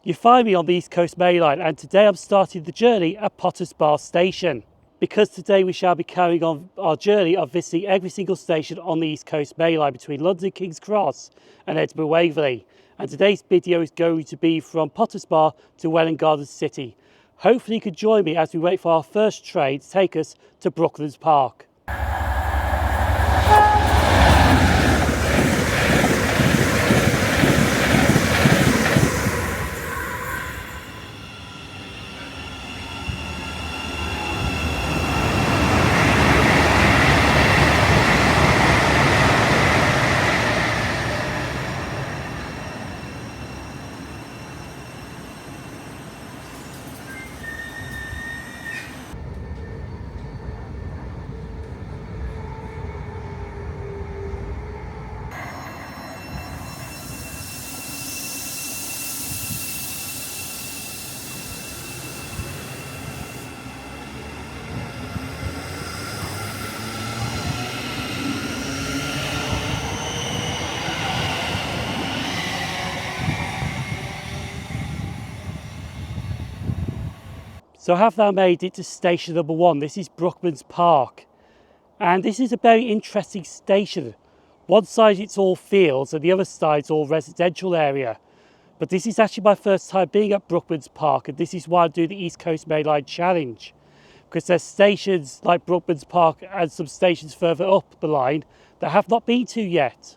You find me on the East Coast Main Line, and today I'm starting the journey at Potters Bar Station. Because today we shall be carrying on our journey of visiting every single station on the East Coast Main Line between London King's Cross and Edinburgh Waverley. And today's video is going to be from Potters Bar to Welwyn Garden City. Hopefully you can join me as we wait for our first train to take us to Brookmans Park. So I have now made it to station number 1. This is Brookmans Park. And this is a very interesting station. One side it's all fields and the other side's all residential area. But this is actually my first time being at Brookmans Park, and this is why I do the East Coast Main Line Challenge. Because there's stations like Brookmans Park and some stations further up the line that I have not been to yet.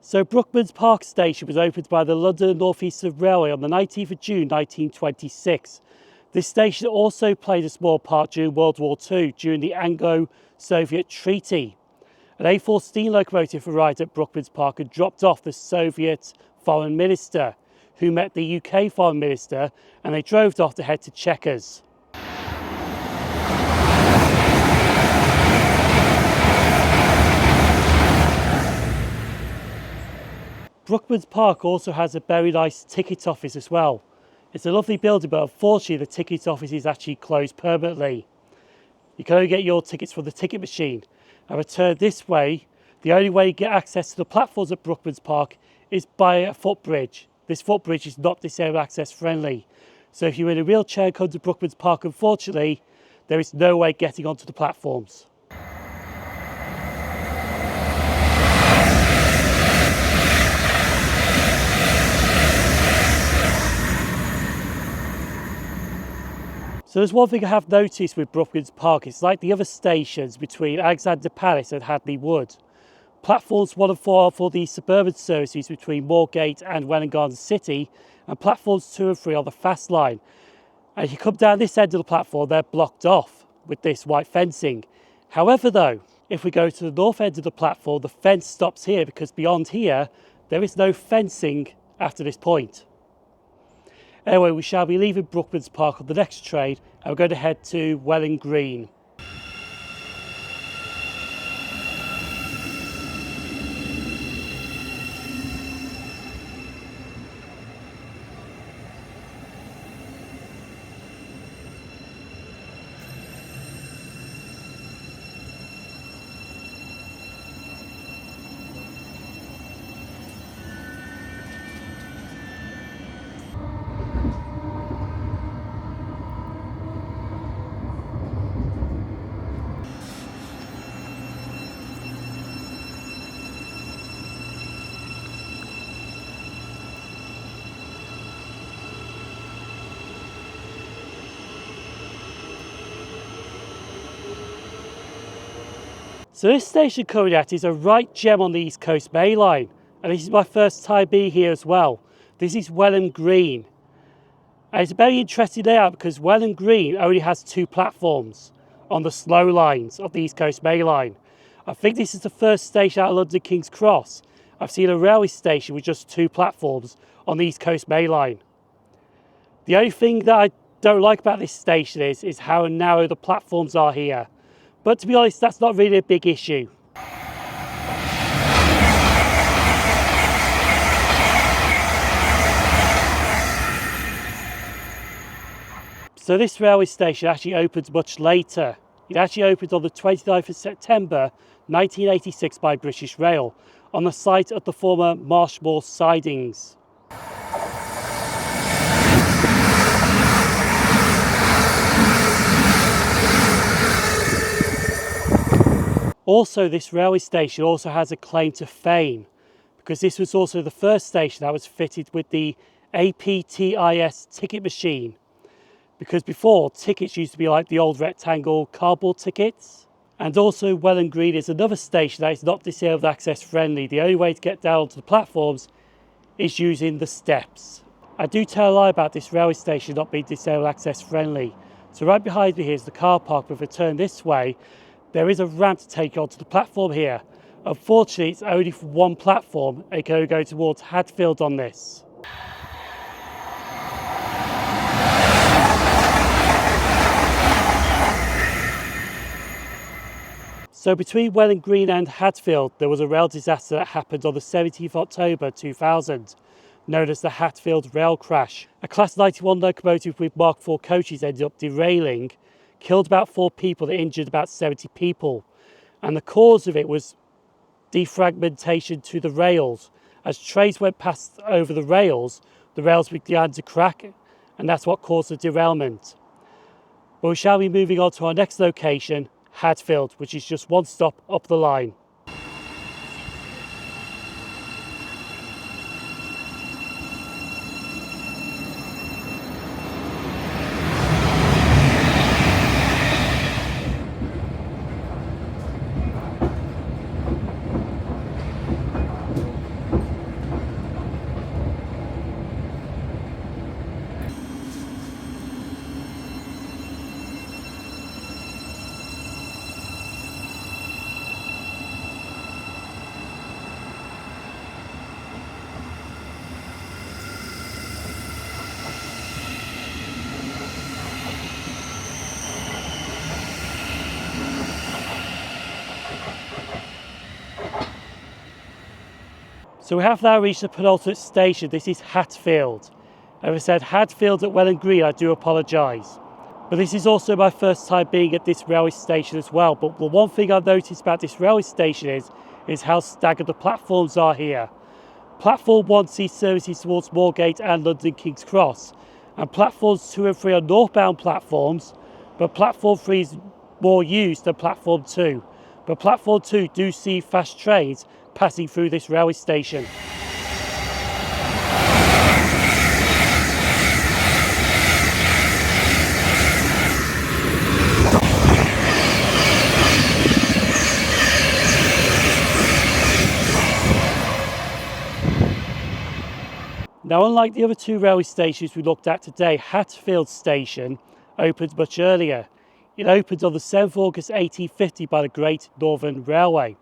So Brookmans Park Station was opened by the London North Eastern Railway on the 19th of June 1926. This station also played a small part during World War II during the Anglo-Soviet Treaty. An A4 steam locomotive arrived at Brookmans Park and dropped off the Soviet Foreign Minister, who met the UK Foreign Minister, and they drove off to head to Chequers. Brookmans Park also has a very nice ticket office as well. It's a lovely building, but unfortunately the ticket office is actually closed permanently. You can only get your tickets from the ticket machine. And return this way, the only way you get access to the platforms at Brookmans Park is by a footbridge. This footbridge is not disabled access friendly. So if you're in a wheelchair and come to Brookmans Park, unfortunately, there is no way getting onto the platforms. So there's one thing I have noticed with Brookmans Park. It's like the other stations between Alexander Palace and Hadley Wood. Platforms 1 and 4 are for the suburban services between Moorgate and Welwyn Garden City, and platforms 2 and 3 are the fast line. And if you come down this end of the platform, they're blocked off with this white fencing. However though, if we go to the north end of the platform, the fence stops here, because beyond here, there is no fencing after this point. Anyway, we shall be leaving Brookmans Park on the next train, and we're going to head to Welham Green. So this station coming at is a right gem on the East Coast Main Line, and this is my first time being here as well. This is Welham Green, and it's a very interesting layout because Welham Green only has 2 platforms on the slow lines of the East Coast Main Line. I think this is the first station out of London King's Cross I've seen a railway station with just 2 platforms on the East Coast Main Line. The only thing that I don't like about this station is how narrow the platforms are here. But to be honest, that's not really a big issue. So this railway station actually opens much later It actually opened on the 29th of September 1986 by British Rail on the site of the former Marshmoor sidings. Also, this railway station also has a claim to fame because this was also the first station that was fitted with the APTIS ticket machine. Because before, tickets used to be like the old rectangle cardboard tickets. And also Welham Green is another station that is not disabled access friendly. The only way to get down onto the platforms is using the steps. I do tell a lie about this railway station not being disabled access friendly. So right behind me here is the car park, but if I turn this way, there is a ramp to take you onto the platform here. Unfortunately, it's only for one platform. It can only go towards Hatfield on this. So between Welham Green and Hatfield, there was a rail disaster that happened on the 17th of October 2000, known as the Hatfield rail crash. A Class 91 locomotive with Mark IV coaches ended up derailing, killed about 4 people and injured about 70 people. And the cause of it was defragmentation to the rails. As trains went past over the rails began to crack, and that's what caused the derailment. But we shall be moving on to our next location, Hatfield, which is just one stop up the line. So we have now reached the penultimate station. This is Hatfield. If I said Hatfield at Welham Green, I do apologise. But this is also my first time being at this railway station as well. But the one thing I've noticed about this railway station is how staggered the platforms are here. Platform 1 sees services towards Moorgate and London King's Cross. And platforms 2 and 3 are northbound platforms, but platform 3 is more used than platform 2. But platform 2 do see fast trains passing through this railway station. Now, unlike the other 2 railway stations we looked at today, Hatfield station opened much earlier. It opened on the 7th of August 1850 by the Great Northern Railway.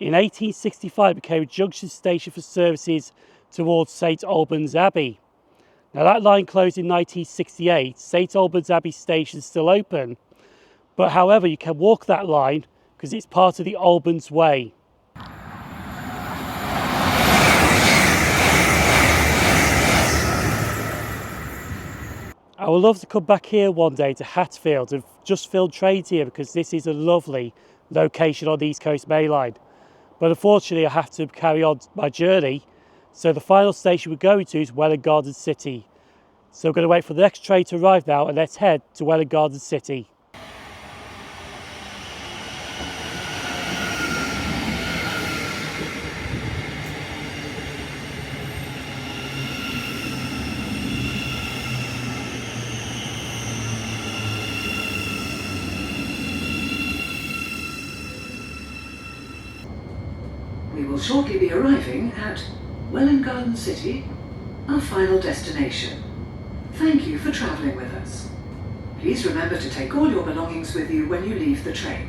In 1865 it became a junction station for services towards St Albans Abbey. Now that line closed in 1968. St Albans Abbey station is still open, but however you can walk that line because it's part of the Albans Way. I would love to come back here one day to Hatfield and just film trains here because this is a lovely location on the East Coast Main Line. But unfortunately I have to carry on my journey, so the final station we're going to is Welwyn Garden City. So we're going to wait for the next train to arrive now and let's head to Welwyn Garden City. We will shortly be arriving at Welwyn Garden City, our final destination. Thank you for travelling with us. Please remember to take all your belongings with you when you leave the train.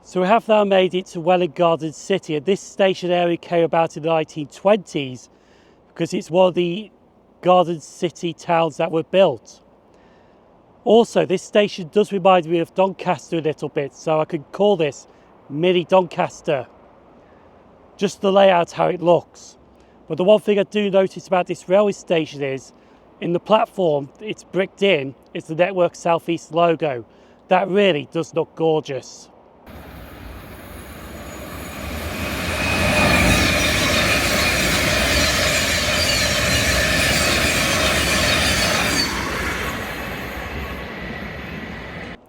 So we have now made it to Welwyn Garden City, and this station area came about in the 1920s because it's one of the Garden City towns that were built. Also, this station does remind me of Doncaster a little bit, so I could call this Mini Doncaster. Just the layout, how it looks. But the one thing I do notice about this railway station is In the platform, it's bricked in, it's the Network South East logo. That really does look gorgeous.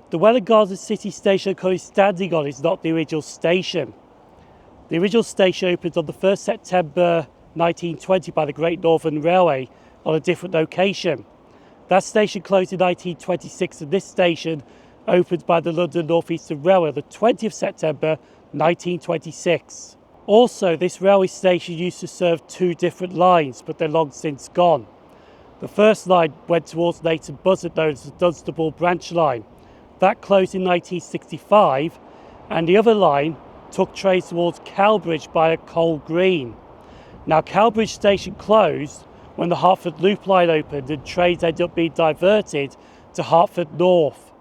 The Welwyn Garden City station I'm currently standing on is not the original station. The original station opened on the 1st September 1920 by the Great Northern Railway on a different location. That station closed in 1926 and this station opened by the London North Eastern Railway on the 20th September 1926. Also, this railway station used to serve 2 different lines, but they're long since gone. The first line went towards Leighton Buzzard, known as the Dunstable Branch Line. That closed in 1965, and the other line took trains towards Cowbridge via Coal Green. Now, Cowbridge station closed when the Hertford Loop line opened and trains ended up being diverted to Hertford North.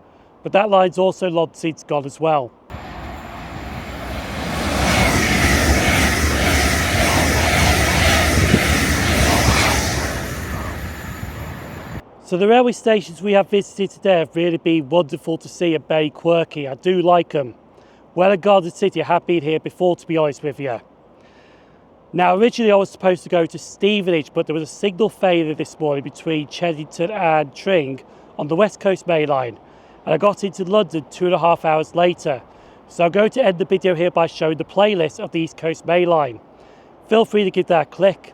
But that line's also long since gone as well. So the railway stations we have visited today have really been wonderful to see and very quirky. I do like them. Welwyn Garden City, I have been here before, to be honest with you. Now, originally I was supposed to go to Stevenage, but there was a signal failure this morning between Chedington and Tring on the West Coast Main Line, and I got into London 2.5 hours later. So I'm going to end the video here by showing the playlist of the East Coast Main Line. Feel free to give that a click.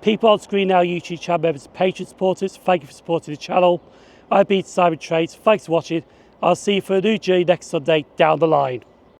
People on screen now, YouTube channel members and Patreon supporters, thank you for supporting the channel. I've been SimOnTrains, thanks for watching. I'll see you for a new journey next Sunday down the line.